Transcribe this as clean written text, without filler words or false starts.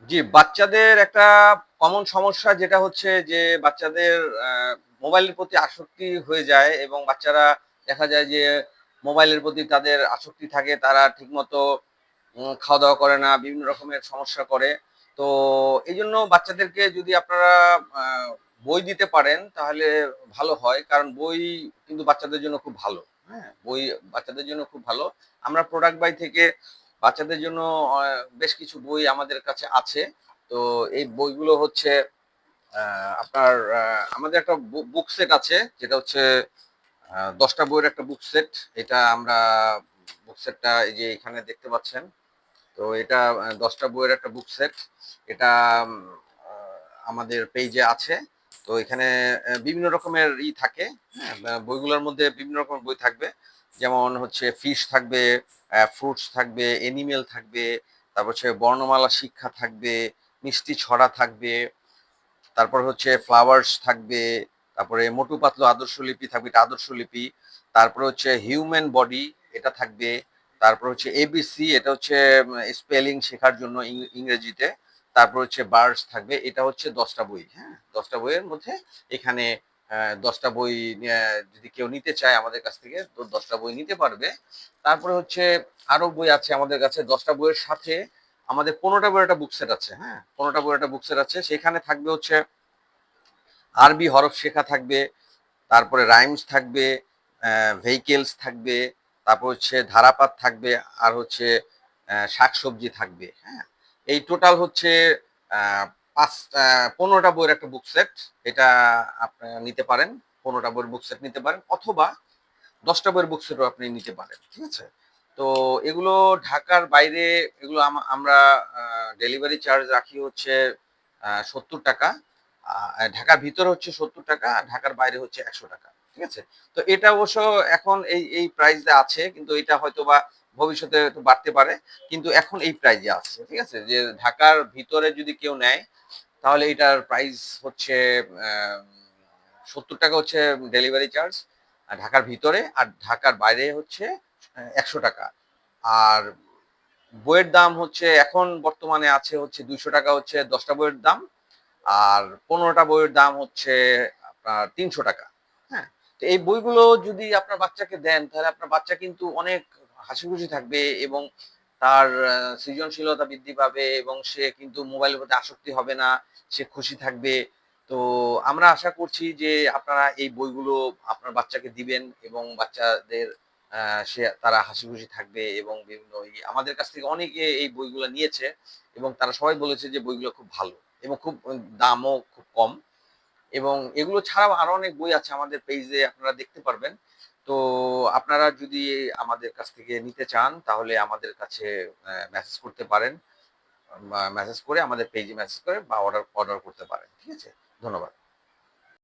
জি, বাচ্চাদের একটা কমন সমস্যা যেটা হচ্ছে যে বাচ্চাদের আ মোবাইলের প্রতি আসক্তি হয়ে যায় এবং বাচ্চারা দেখা যায় যে মোবাইলের প্রতি তাদের আসক্তি থাকে। তারা ঠিকমতো খাওয়া-দাওয়া করে না, বিভিন্ন রকমের সমস্যা করে। তো এইজন্য বাচ্চাদেরকে যদি আপনারা আ বই দিতে পারেন তাহলে ভালো হয়। কারণ বই কিন্তু বাচ্চাদের জন্য খুব ভালো। হ্যাঁ? বই বাচ্চাদের জন্য খুব ভালো। আমরা প্রোডাক্ট বাই থেকে বাচ্চাদের জন্য অ বেশ কিছু বই আমাদের কাছে আছে। তো এই বইগুলো হচ্ছে আ আপনার আমাদের একটা বুক সেট আছে যেটা হচ্ছে ১০ টা বইয়ের একটা বুক সেট। এটা আমরা বুক সেটটা এই যে এখানে দেখতে পাচ্ছেন। তো এটা ১০ টা বইয়ের একটা বুক সেট। এটা উম আ আমাদের পেইজে আছে। তো এখানে বিভিন্ন রকমের থাকে, হ্যাঁ? বইগুলোর মধ্যে বিভিন্ন রকমের বই থাকবে। যেমন হচ্ছে ফিশ থাকবে, ফ্রুটস থাকবে, অ্যানিমেল থাকবে, তারপর হচ্ছে বর্ণমালা শিক্ষা থাকবে, মিষ্টি ছড়া থাকবে, তারপর হচ্ছে ফ্লাওয়ার্স থাকবে, তারপরে মোটু পাতলু আদর্শলিপি থাকবে, এটা আদর্শলিপি। তারপরে হচ্ছে হিউম্যান বডি এটা থাকবে। তারপর হচ্ছে এবিসি এটা হচ্ছে স্পেলিং শেখার জন্য ইংরেজিতে। তারপর হচ্ছে বার্ডস থাকবে। এটা হচ্ছে ১০ টা বই, হ্যাঁ? ১০ টা বইয়ের মধ্যে এখানে ১০ টা বই অ্যা যদি কেউ নিতে চায় আমাদের কাছ থেকে তো ১০ টা বই নিতে পারবে। তারপরে হচ্ছে আরো বই আছে আমাদের কাছে ১০ টা বইয়ের সাথে আমাদের ১৫ টা বইয়ের একটা বুক সেট আছে, হ্যাঁ? ১৫ টা বইয়ের একটা বুক সেট আছে। সেখানে থাকবে হচ্ছে আরবি হরফ শেখা থাকবে, তারপরে রাইমস থাকবে, ভেহিকলস থাকবে, তারপর হচ্ছে ধারাপাত থাকবে, আর হচ্ছে শাকসবজি থাকবে, হ্যাঁ? এই টোটাল হচ্ছে আ ৫ ১৫ টা বইয়ের একটা বুক সেট। এটা আপনারা নিতে পারেন। ১৫ টা বইয়ের বুক সেট নিতে পারেন অথবা ১০ টা বইয়ের বুক সেটও আপনি নিতে পারেন। ঠিক আছে? তো এগুলো ঢাকার বাইরে এগুলো আমরা আ ডেলিভারি চার্জ রাখি হচ্ছে ৳৭০। ঢাকার ভিতরে হচ্ছে ৳৭০, ঢাকার বাইরে হচ্ছে ৳১০০। ঠিক আছে? তো এটা অবশ্য এখন এই প্রাইস এ আছে। কিন্তু এটা হয়তোবা ভবিষ্যতে একটু বাড়তে পারে। কিন্তু এখন এই প্রাইস এ আছে। ঠিক আছে? যে ঢাকার ভিতরে যদি কেউ নেয় তাহলে এটার প্রাইস হচ্ছে আ ৳৭০ হচ্ছে ডেলিভারি চার্জ ঢাকার ভিতরে, আর ঢাকার বাইরে হচ্ছে ৳১০০। আর বইয়ের দাম হচ্ছে এখন বর্তমানে আছে হচ্ছে ৳২০০ হচ্ছে ১০ টা বইয়ের দাম। আর ১৫ টা বইয়ের দাম হচ্ছে আপনার ৳৩০০। হ্যাঁ? তো এই বইগুলো যদি আপনার বাচ্চাকে দেন তাহলে আপনার বাচ্চা কিন্তু অনেক হাসিখুশি থাকবে এবং তার সৃজনশীলতা বৃদ্ধি পাবে এবং সে কিন্তু মোবাইলের প্রতি আসক্তি হবে না। সে খুশি থাকবে। তো আমরা আশা করছি যে আপনারা এই বইগুলো আপনার বাচ্চাকে দিবেন এবং বাচ্চাদের আ তারা হাসিখুশি থাকবে এবং বিভিন্ন আমাদের কাছ থেকে অনেকে এই বইগুলা নিয়েছে এবং তারা সবাই বলেছে যে বইগুলো খুব ভালো এবং খুব দামও খুব কম। এবং এগুলো ছাড়াও আরো অনেক বই আছে আমাদের পেইজে আপনারা দেখতে পারবেন। তো আপনারা যদি আমাদের কাছ থেকে নিতে চান তাহলে আমাদের কাছে মেসেজ করতে পারেন। মেসেজ করে আমাদের পেইজে মেসেজ করে বা অর্ডার অর্ডার করতে পারেন। ঠিক আছে? ধন্যবাদ।